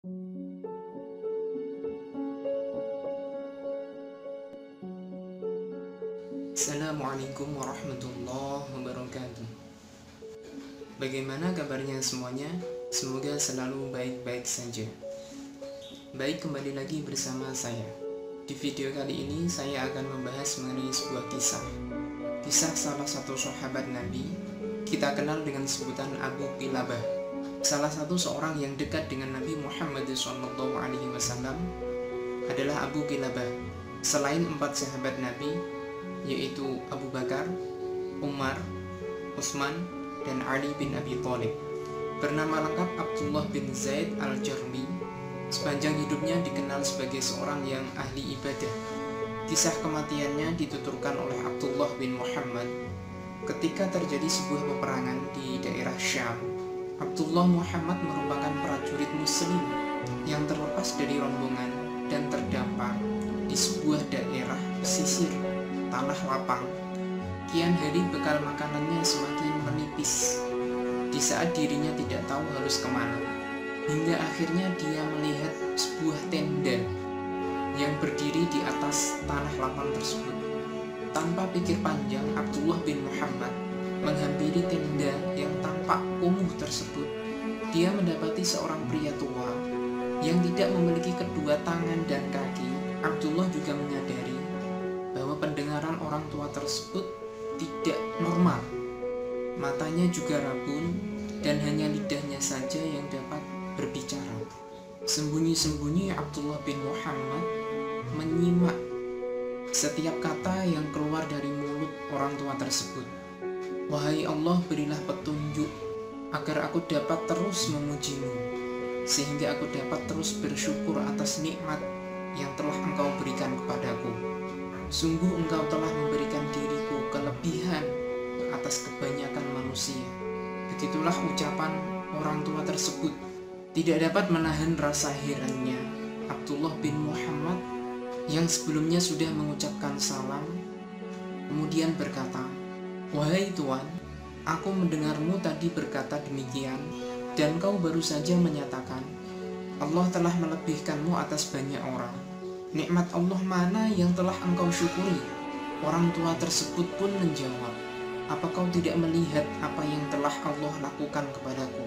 Assalamualaikum warahmatullahi wabarakatuh. Bagaimana kabarnya semuanya? Semoga selalu baik-baik saja. Baik, kembali lagi bersama saya. Di video kali ini saya akan membahas mengenai sebuah kisah. Kisah salah satu sahabat Nabi, kita kenal dengan sebutan Abu Qilabah. Salah satu seorang yang dekat dengan Nabi Muhammad SAW adalah Abu Qilabah. Selain 4 sahabat Nabi, yaitu Abu Bakar, Umar, Utsman, dan Ali bin Abi Thalib. Bernama lengkap Abdullah bin Zaid al-Jarmi. Sepanjang hidupnya dikenal sebagai seorang yang ahli ibadah. Kisah kematiannya dituturkan oleh Abdullah bin Muhammad ketika terjadi sebuah peperangan di daerah Syam. Abdullah Muhammad merupakan prajurit muslim yang terlepas dari rombongan dan terdampar di sebuah daerah pesisir tanah lapang. Kian hari bekal makanannya semakin menipis. Di saat dirinya tidak tahu harus kemana, hingga akhirnya dia melihat sebuah tenda yang berdiri di atas tanah lapang tersebut. Tanpa pikir panjang, Abdullah bin Muhammad menghampiri tenda yang tampak kumuh tersebut. Dia mendapati seorang pria tua yang tidak memiliki kedua tangan dan kaki. Abdullah juga menyadari bahwa pendengaran orang tua tersebut tidak normal. Matanya juga rabun dan hanya lidahnya saja yang dapat berbicara. Sembunyi-sembunyi Abdullah bin Muhammad menyimak setiap kata yang keluar dari mulut orang tua tersebut. Wahai Allah, berilah petunjuk agar aku dapat terus memujimu, sehingga aku dapat terus bersyukur atas nikmat yang telah Engkau berikan kepadaku. Sungguh Engkau telah memberikan diriku kelebihan atas kebanyakan manusia. Begitulah ucapan orang tua tersebut. Tidak dapat menahan rasa herannya Abdullah bin Muhammad yang sebelumnya sudah mengucapkan salam, kemudian berkata, "Wahai Tuan, aku mendengarmu tadi berkata demikian, dan kau baru saja menyatakan Allah telah melebihkanmu atas banyak orang. Nikmat Allah mana yang telah engkau syukuri?" Orang tua tersebut pun menjawab, "Apa kau tidak melihat apa yang telah Allah lakukan kepadaku?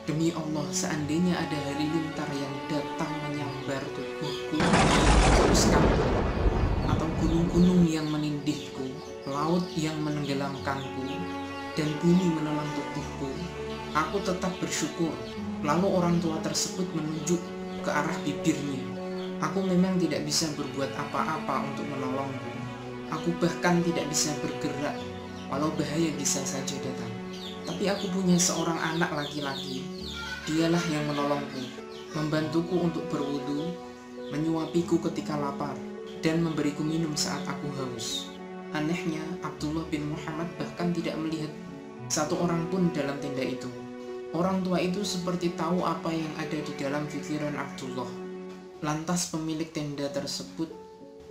Demi Allah, seandainya ada halilintar yang datang menyambar tubuhku, teruskanku, atau gunung-gunung yang menindihku, laut yang menenggelamkanku, dan bumi menelan tubuhku, aku tetap bersyukur." Lalu orang tua tersebut menunjuk ke arah bibirnya. "Aku memang tidak bisa berbuat apa-apa untuk menolongmu. Aku bahkan tidak bisa bergerak, walau bahaya bisa saja datang. Tapi aku punya seorang anak laki-laki. Dialah yang menolongku, membantuku untuk berwudu, menyuapiku ketika lapar, dan memberiku minum saat aku haus." Anehnya, Abdullah bin Muhammad bahkan tidak melihat satu orang pun dalam tenda itu. Orang tua itu seperti tahu apa yang ada di dalam pikiran Abdullah. Lantas pemilik tenda tersebut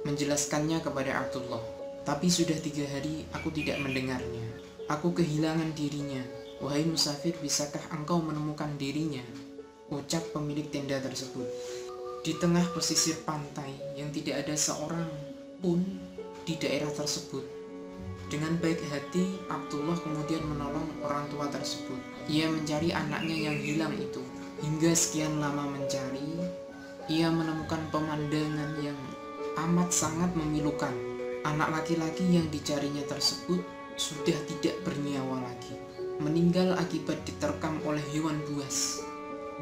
menjelaskannya kepada Abdullah, "Tapi sudah 3 hari aku tidak mendengarnya. Aku kehilangan dirinya. Wahai musafir, bisakah engkau menemukan dirinya?" ucap pemilik tenda tersebut. Di tengah pesisir pantai yang tidak ada seorang pun di daerah tersebut, dengan baik hati Abdullah kemudian menolong orang tua tersebut. Ia mencari anaknya yang hilang itu. Hingga sekian lama mencari, ia menemukan pemandangan yang amat sangat memilukan. Anak laki-laki yang dicarinya tersebut sudah tidak bernyawa lagi, meninggal akibat diterkam oleh hewan buas.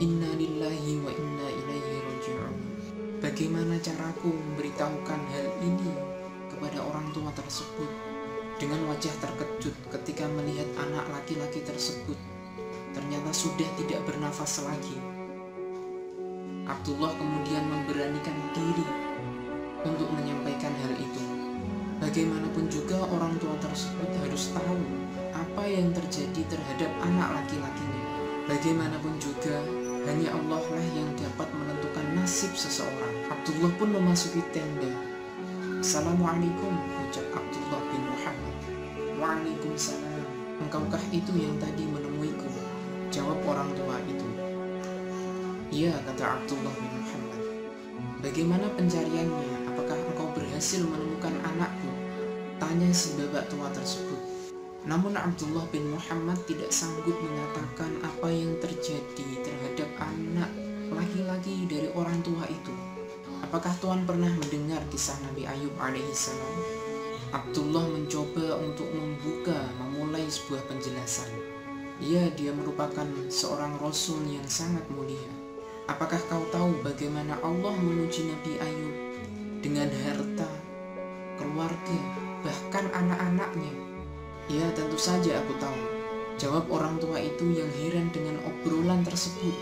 Inna lillahi wa inna ilaihi raji'un. Bagaimana caraku memberitahukan hal ini kepada orang tua tersebut? Dengan wajah terkejut ketika melihat anak laki-laki tersebut ternyata sudah tidak bernafas lagi, Abdullah kemudian memberanikan diri untuk menyampaikan hal itu. Bagaimanapun juga orang tua tersebut harus tahu apa yang terjadi terhadap anak laki-lakinya. Bagaimanapun juga hanya Allah lah yang dapat menentukan nasib seseorang. Abdullah pun memasuki tenda. "Assalamualaikum," ucap Abdullah bin Muhammad. "Waalaikumsalam. Engkaukah itu yang tadi menemuiku?" jawab orang tua itu. "Ya," kata Abdullah bin Muhammad, "bagaimana pencariannya? Apakah engkau berhasil menemukan anakku?" tanya si bapak tua tersebut. Namun Abdullah bin Muhammad tidak sanggup mengatakan apa yang terjadi terhadap anak laki-laki dari orang tua itu. Apakah Tuhan pernah mendengar kisah Nabi Ayub alaihissalam? Abdullah mencoba untuk memulai sebuah penjelasan. Ya, dia merupakan seorang rasul yang sangat mulia. Apakah kau tahu bagaimana Allah menguji Nabi Ayub dengan harta, keluarga, bahkan anak-anaknya? Ya, tentu saja aku tahu, jawab orang tua itu yang heran dengan obrolan tersebut.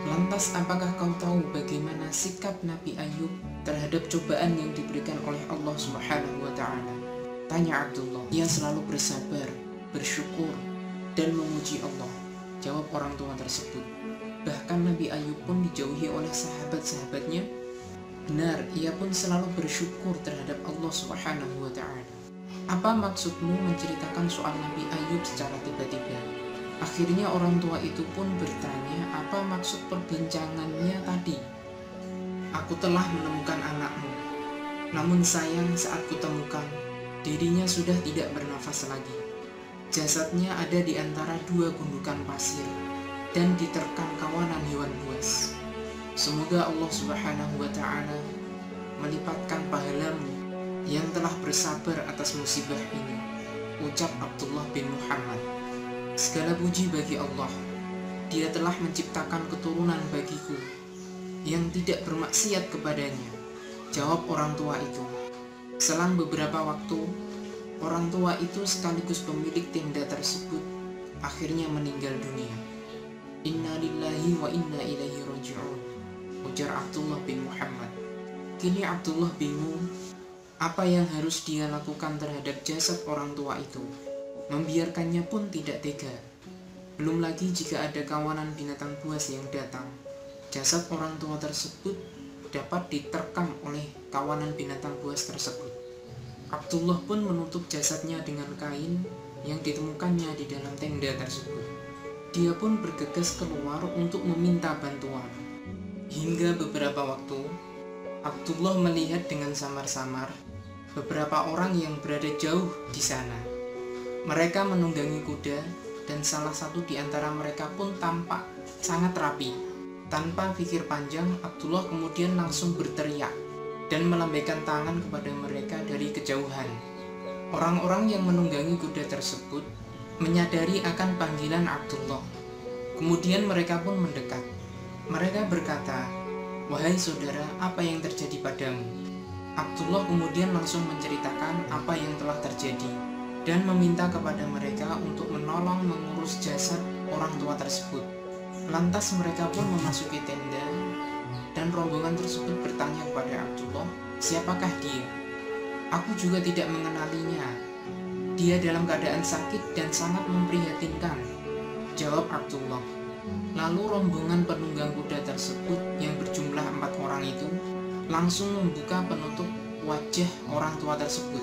Lantas apakah kau tahu bagaimana sikap Nabi Ayub terhadap cobaan yang diberikan oleh Allah Subhanahu wa Ta'ala? Tanya Abdullah. Ia selalu bersabar, bersyukur, dan memuji Allah, jawab orang tua tersebut. Bahkan Nabi Ayub pun dijauhi oleh sahabat-sahabatnya. Benar, ia pun selalu bersyukur terhadap Allah Subhanahu wa Ta'ala. Apa maksudmu menceritakan soal Nabi Ayub secara tiba-tiba? Akhirnya orang tua itu pun bertanya, apa maksud perbincangannya tadi? Aku telah menemukan anakmu, namun sayang saat kutemukan, dirinya sudah tidak bernafas lagi. Jasadnya ada di antara dua gundukan pasir dan diterkam kawanan hewan buas. Semoga Allah Subhanahu wa Ta'ala melipatkan pahalamu yang telah bersabar atas musibah ini, ucap Abdullah bin Muhammad. Segala puji bagi Allah, Dia telah menciptakan keturunan bagiku yang tidak bermaksiat kepadanya, jawab orang tua itu. Selang beberapa waktu, orang tua itu sekaligus pemilik tenda tersebut akhirnya meninggal dunia. Inna lillahi wa inna ilaihi raji'un, ujar Abdullah bin Muhammad. Kini Abdullah bingung apa yang harus dia lakukan terhadap jasad orang tua itu. Membiarkannya pun tidak tega. Belum lagi jika ada kawanan binatang buas yang datang, jasad orang tua tersebut dapat diterkam oleh kawanan binatang buas tersebut. Abdullah pun menutup jasadnya dengan kain yang ditemukannya di dalam tenda tersebut. Dia pun bergegas keluar untuk meminta bantuan. Hingga beberapa waktu, Abdullah melihat dengan samar-samar beberapa orang yang berada jauh di sana. Mereka menunggangi kuda dan salah satu di antara mereka pun tampak sangat rapi. Tanpa pikir panjang, Abdullah kemudian langsung berteriak dan melambaikan tangan kepada mereka dari kejauhan. Orang-orang yang menunggangi kuda tersebut menyadari akan panggilan Abdullah. Kemudian mereka pun mendekat. Mereka berkata, "Wahai saudara, apa yang terjadi padamu?" Abdullah kemudian langsung menceritakan apa yang telah terjadi dan meminta kepada mereka untuk menolong mengurus jasad orang tua tersebut. Lantas mereka pun memasuki tenda dan rombongan tersebut bertanya kepada Abdullah, "Siapakah dia?" "Aku juga tidak mengenalinya. Dia dalam keadaan sakit dan sangat memprihatinkan," jawab Abdullah. Lalu rombongan penunggang kuda tersebut yang berjumlah 4 orang itu langsung membuka penutup wajah orang tua tersebut.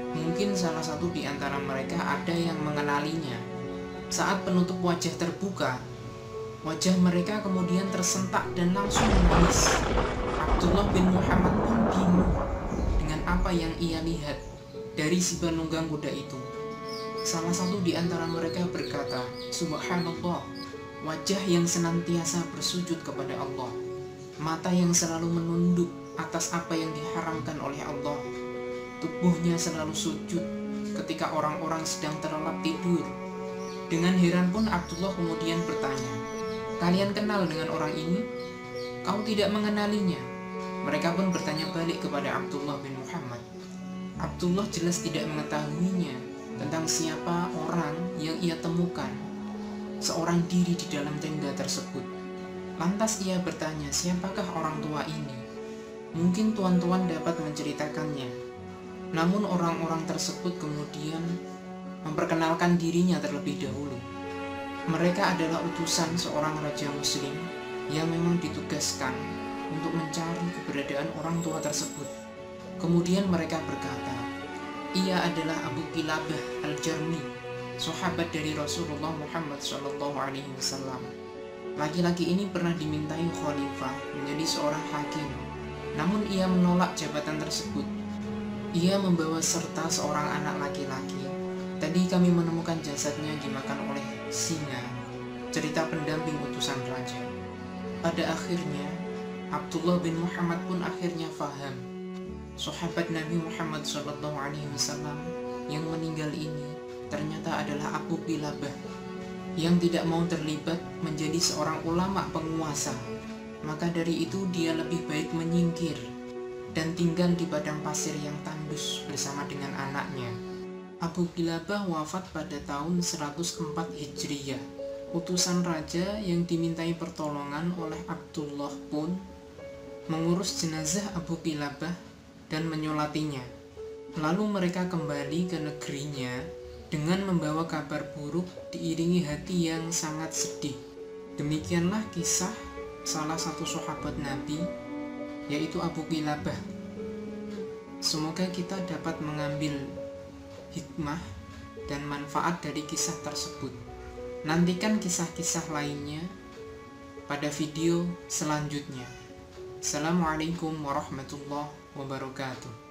Mungkin salah satu di antara mereka ada yang mengenalinya. Saat penutup wajah terbuka, wajah mereka kemudian tersentak dan langsung menangis. Abdullah bin Muhammad pun bingung dengan apa yang ia lihat dari si penunggang kuda itu. Salah satu di antara mereka berkata, "Subhanallah, wajah yang senantiasa bersujud kepada Allah, mata yang selalu menunduk atas apa yang diharamkan oleh Allah, tubuhnya selalu sujud ketika orang-orang sedang terlelap tidur." Dengan heran pun Abdullah kemudian bertanya, "Kalian kenal dengan orang ini?" "Kau tidak mengenalinya?" Mereka pun bertanya balik kepada Abdullah bin Muhammad. Abdullah jelas tidak mengetahuinya tentang siapa orang yang ia temukan seorang diri di dalam tenda tersebut. Lantas ia bertanya, "Siapakah orang tua ini? Mungkin tuan-tuan dapat menceritakannya." Namun orang-orang tersebut kemudian memperkenalkan dirinya terlebih dahulu. Mereka adalah utusan seorang raja muslim yang memang ditugaskan untuk mencari keberadaan orang tua tersebut. Kemudian mereka berkata, ia adalah Abu Kilabah Al-Jarmi, sahabat dari Rasulullah Muhammad SAW. Laki-laki ini pernah dimintai khalifah menjadi seorang hakim, namun ia menolak jabatan tersebut. Ia membawa serta seorang anak laki-laki. Tadi kami menemukan jasadnya dimakan oleh singa. Cerita pendamping utusan raja. Pada akhirnya, Abdullah bin Muhammad pun akhirnya faham. Sahabat Nabi Muhammad SAW yang meninggal ini ternyata adalah Abu Qilabah yang tidak mau terlibat menjadi seorang ulama penguasa. Maka dari itu dia lebih baik menyingkir dan tinggal di padang pasir yang tandus bersama dengan anaknya. Abu Qilabah wafat pada tahun 104 Hijriyah. Utusan raja yang dimintai pertolongan oleh Abdullah pun mengurus jenazah Abu Qilabah dan menyolatinya. Lalu mereka kembali ke negerinya dengan membawa kabar buruk diiringi hati yang sangat sedih. Demikianlah kisah salah satu sahabat Nabi, yaitu Abu Qilabah. Semoga kita dapat mengambil hikmah dan manfaat dari kisah tersebut. Nantikan kisah-kisah lainnya pada video selanjutnya. Assalamualaikum warahmatullahi wabarakatuh.